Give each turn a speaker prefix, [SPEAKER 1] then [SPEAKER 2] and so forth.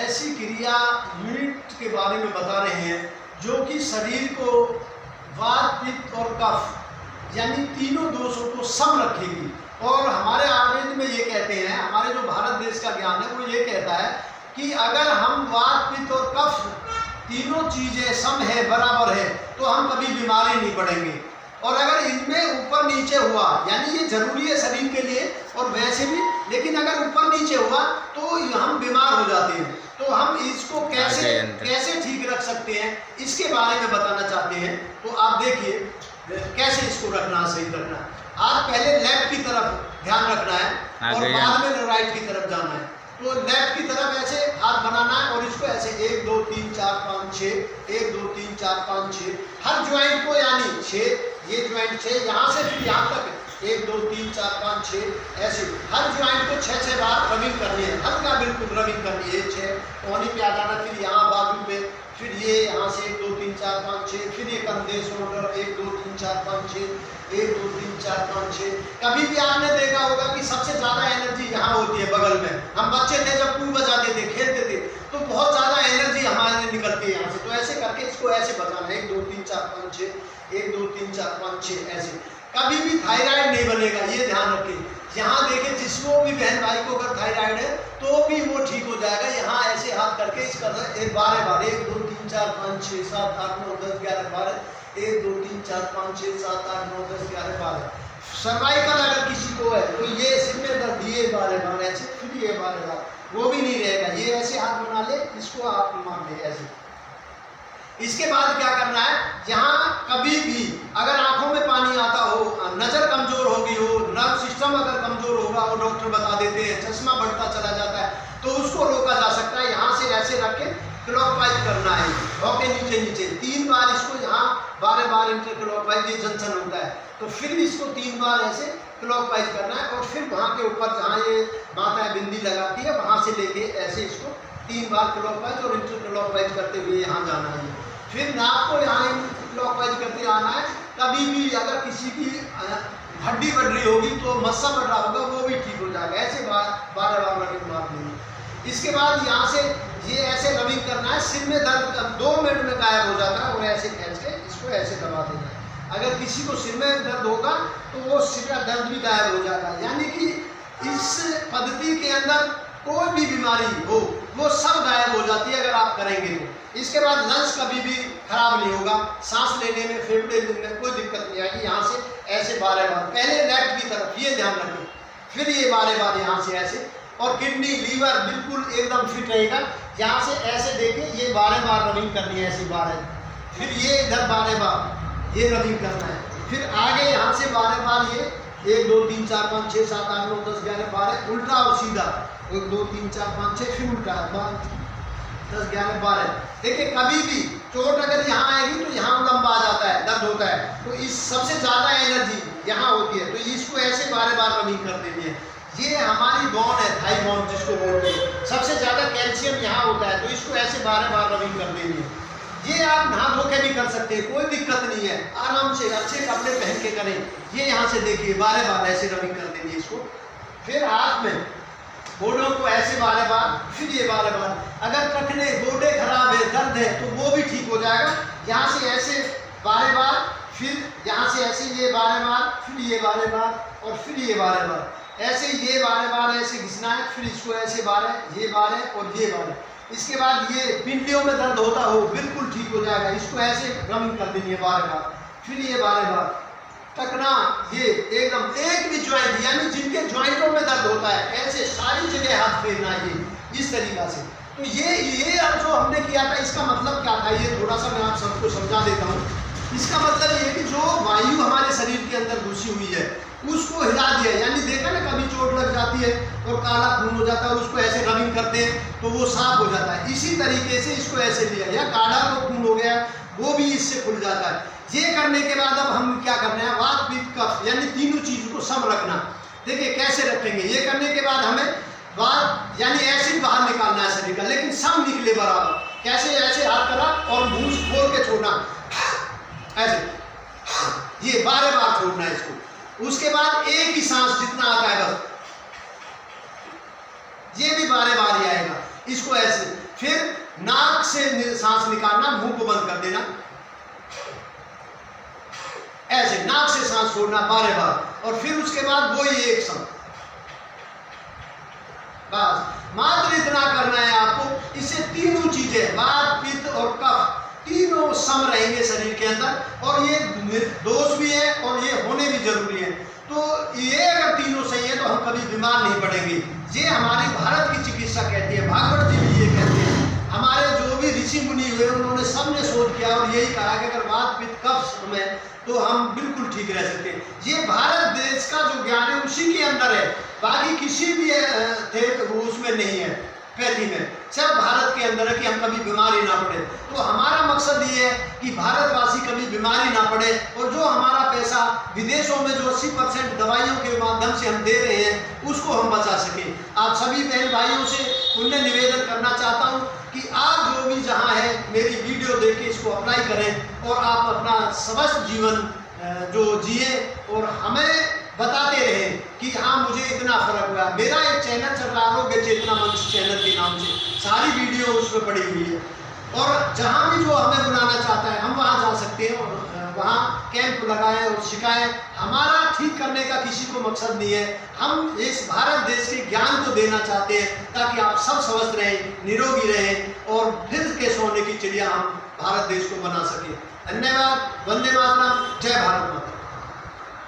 [SPEAKER 1] ऐसी क्रिया यूनिट के बारे में बता रहे हैं जो कि शरीर को वात, पित्त और कफ यानी तीनों दोषों को सम रखेगी। और हमारे आयुर्वेद में ये कहते हैं, हमारे जो भारत देश का ज्ञान है वो ये कहता है कि अगर हम वात, पित्त और कफ तीनों चीज़ें सम है, बराबर है, तो हम कभी बीमारी नहीं पड़ेंगे। और अगर इनमें ऊपर नीचे हुआ, यानी ये जरूरी है शरीर के लिए और वैसे भी, लेकिन अगर ऊपर नीचे हुआ तो हम बीमार हो जाते हैं। तो हम इसको कैसे ठीक रख सकते हैं, इसके बारे में बताना चाहते हैं। तो आप देखिए कैसे इसको रखना, सही रखना। आज पहले लेफ्ट की तरफ ध्यान रखना है और बाद में राइट की तरफ जाना है। तो लेफ्ट की तरफ ऐसे हाथ बनाना है और इसको ऐसे 1 2 3 4 5 6, 1 2 3 4 5 6, हर ज्वाइंट को, यानी 6, ये ज्वाइंट 6, यहाँ से फिर यहाँ तक 1 2 3 4 5 6, ऐसे हर ज्वाइंट को 6 बार रबिंग करनी है, हल्का बिल्कुल रबिंग करनी है। 6 कोहनी पे आ जाना, फिर यहाँ बाजू पे, फिर ये यहाँ से 1 2 3 4 5 6, फिर ये कंधे, शोल्डर, 1 2 3 4 5 6, 1 2 3 4 5 6। कभी भी आपने देखा होगा कि सबसे ज़्यादा एनर्जी यहाँ होती है बगल में। हम बच्चे थे जब पूल बजाते थे, खेलते थे, तो बहुत ज़्यादा एनर्जी हमारे निकलती है यहाँ से। तो ऐसे करके इसको ऐसे बजाना, 1 2 3 4 5 6, 1 2 3 4 5 6, ऐसे। कभी भी थायराइड नहीं बनेगा, ये ध्यान रखें। यहाँ देखें, जिसको भी बहन भाई को अगर थायराइड है तो भी वो ठीक हो जाएगा। यहाँ ऐसे हाथ करके इसका 12 बार, 1 2 3 4 5 6 7 8 9 10 11 12, 1 2 3 4 5 6 7 8 9 10 11 12। सर्वाइकल अगर किसी को है तो ये सिर में दर्द, ये 12 बार ऐसे, फिर ये 12 बार, वो भी नहीं रहेगा। ये ऐसे हाथ बना ले, इसको आप मान ले ऐसे। इसके बाद क्या करना है, यहाँ कभी भी अगर आंखों में पानी आता हो, नज़र कमजोर होगी हो, नर्व सिस्टम अगर कमजोर होगा, वो डॉक्टर बता देते हैं, चश्मा बढ़ता चला जाता है, तो उसको रोका जा सकता है। यहाँ से ऐसे रख के क्लॉकवाइज करना है, ओके, नीचे नीचे 3 बार इसको, यहाँ 12 बार इंटर क्लॉकवाइज, ये जंक्शन होता है, तो फिर इसको 3 बार ऐसे क्लॉकवाइज करना है। और फिर वहाँ के ऊपर जहाँ ये माता बिंदी लगाती है, वहाँ से लेके ऐसे इसको 3 बार क्लॉकवाइज और इंटर क्लॉकवाइज करते हुए यहाँ जाना है। फिर नाक को यहाँ क्लॉकवाइज करते आना है। कभी भी अगर किसी की हड्डी बढ़ रही होगी तो मस्सा बढ़ रहा होगा, वो भी ठीक हो जाएगा। ऐसे 12 बार रबिंग मार देंगे। इसके बाद यहाँ से ये ऐसे रबिंग करना है। सिर में दर्द 2 मिनट में गायब हो जाता है, और ऐसे खींच के इसको ऐसे दबा देना है। अगर किसी को सिर में दर्द होगा तो वो सिर का दर्द भी गायब हो जाएगा। यानी कि इस पद्धति के अंदर कोई भी बीमारी हो वो सब गायब हो जाती है अगर आप करेंगे तो। इसके बाद लंग्स कभी भी खराब नहीं होगा, सांस लेने में, फेफड़े में कोई दिक्कत नहीं आएगी। यहाँ से ऐसे 12 बार, पहले लेफ्ट की तरफ, ये ध्यान रखें, फिर ये 12 बार यहाँ से ऐसे। और किडनी, लीवर बिल्कुल एकदम फिट रहेगा। यहाँ से ऐसे देके ये 12 बार रबिंग करनी है, ऐसी 12, फिर ये इधर 12 बार ये रबिंग करना है। फिर आगे यहाँ से 12 बार ये 1 2 3 4 5 6 7 8 9 10 11 12, उल्टा और सीधा, 1 2 3 4 5 6, फिर उल्टा 10 11 12। देखिए कभी भी चोट अगर यहाँ आएगी तो यहाँ लंबा आ जाता है, दर्द होता है, तो इस सबसे ज़्यादा एनर्जी यहाँ होती है, तो इसको ऐसे 12 बार रबिंग कर देनी है। ये हमारी बोन है, थाई बोन जिसको बोलते हैं, सबसे ज़्यादा कैल्शियम यहाँ होता है, तो इसको ऐसे 12 बार रबिंग कर देनी है। ये आप नहा धो के भी कर सकते हैं, कोई दिक्कत नहीं है, आराम से अच्छे कपड़े पहन के करें। ये यहाँ से देखिए 12 बार ऐसे रबिंग कर देंगे इसको। फिर हाथ में गोडों को ऐसे 12 बार, फिर ये 12 बार। अगर कटने, गोडे खराब है, दर्द है, तो वो भी ठीक हो जाएगा। यहाँ से ऐसे 12 बार, फिर यहाँ से ऐसे ये 12 बार, फिर ये 12 बार, और फिर ये 12 बार, ऐसे ये 12 बार ऐसे घिसना है। फिर इसको ऐसे 12, ये 12 और ये 12। इसके बाद ये पिंडियों में दर्द होता हो, बिल्कुल ठीक हो जाएगा। इसको ऐसे रबिंग कर देनी है 12 बार, फिर ये 12 बार। टकना, ये एकदम एक भी ज्वाइंट, यानी जिनके ज्वाइंटों में दर्द होता है, ऐसे सारी जगह हाथ फेरना, ये इस तरीका से। तो ये अब जो हमने किया था, इसका मतलब क्या था, ये थोड़ा सा मैं आप सबको समझा देता हूँ। इसका मतलब ये कि जो वायु हमारे शरीर के अंदर घुसी हुई है उसको हिला दिया। यानी देखा ना, कभी चोट लग जाती है और काला खून हो जाता है, और उसको ऐसे रबिंग करते हैं तो वो साफ हो जाता है। इसी तरीके से इसको ऐसे लिया, या गाढ़ा को खून हो गया वो भी इससे खुल जाता है। ये करने के बाद अब हम क्या करना है, वात, पित्त, कफ, यानी तीनों चीज़ों को सम रखना। देखिए कैसे रखेंगे। ये करने के बाद हमें वात यानी एसिड बाहर निकालना है शरीर का, लेकिन सम निकले बराबर। कैसे, ऐसे हाथ करा और मुंह खोल के छोड़ना, ऐसे, ये 12 बार छोड़ना है इसको। उसके बाद एक ही सांस जितना आता है बस, ये भी 12 बार ही आएगा, इसको ऐसे। फिर नाक से सांस निकालना, मुंह को बंद कर देना, ऐसे नाक से सांस छोड़ना 12 बार, और फिर उसके बाद वही एक सम, बस मात्र इतना करना है आपको। इससे तीनों चीजें वात पित्त और कफ तीनों सम रहेंगे शरीर के अंदर, और ये दोष भी है और ये होने भी जरूरी है। तो ये अगर तीनों सही है तो हम कभी बीमार नहीं पड़ेंगे। ये हमारी भारत की चिकित्सा कहती है, भागवत जी भी ये कहते हैं, हमारे जो भी ऋषि मुनि हुए उन्होंने सबने शोध किया और यही कहा कि अगर वात पित्त कफ में तो हम बिल्कुल ठीक रह सकते हैं। ये भारत देश का जो ज्ञान है उसी के अंदर है, बाकी किसी भी थे उसमें नहीं है, पैथी में सब भारत के अंदर है कि हम कभी बीमारी ना पड़े। तो हमारा मकसद ये है कि भारतवासी कभी बीमारी ना पड़े, और जो हमारा पैसा विदेशों में जो 80% दवाइयों के माध्यम से हम दे रहे हैं उसको हम बचा सकें। आप सभी बहन भाइयों से पुण्य निवेदन करना चाहता हूँ कि आप जो भी जहाँ है मेरी वीडियो देख के इसको अप्लाई करें और आप अपना स्वस्थ जीवन जो जिए और हमें बताते रहे कि हाँ मुझे इतना फर्क हुआ। मेरा एक चैनल चल रहा है आरोग्य चेतना मंच चैनल के नाम से, सारी वीडियो उसमें पड़ी हुई है, और जहाँ भी जो हमें बुलाना चाहता है हम वहाँ जा सकते हैं और वहाँ कैंप लगाएं और सिखाएं। हमारा ठीक करने का किसी को मकसद नहीं है, हम इस भारत देश के ज्ञान को देना चाहते हैं ताकि आप सब स्वस्थ रहें, निरोगी रहें, और फिर के सोने की चिड़िया हम भारत देश को बना सकें। धन्यवाद। वंदे मातरम। जय भारत माता।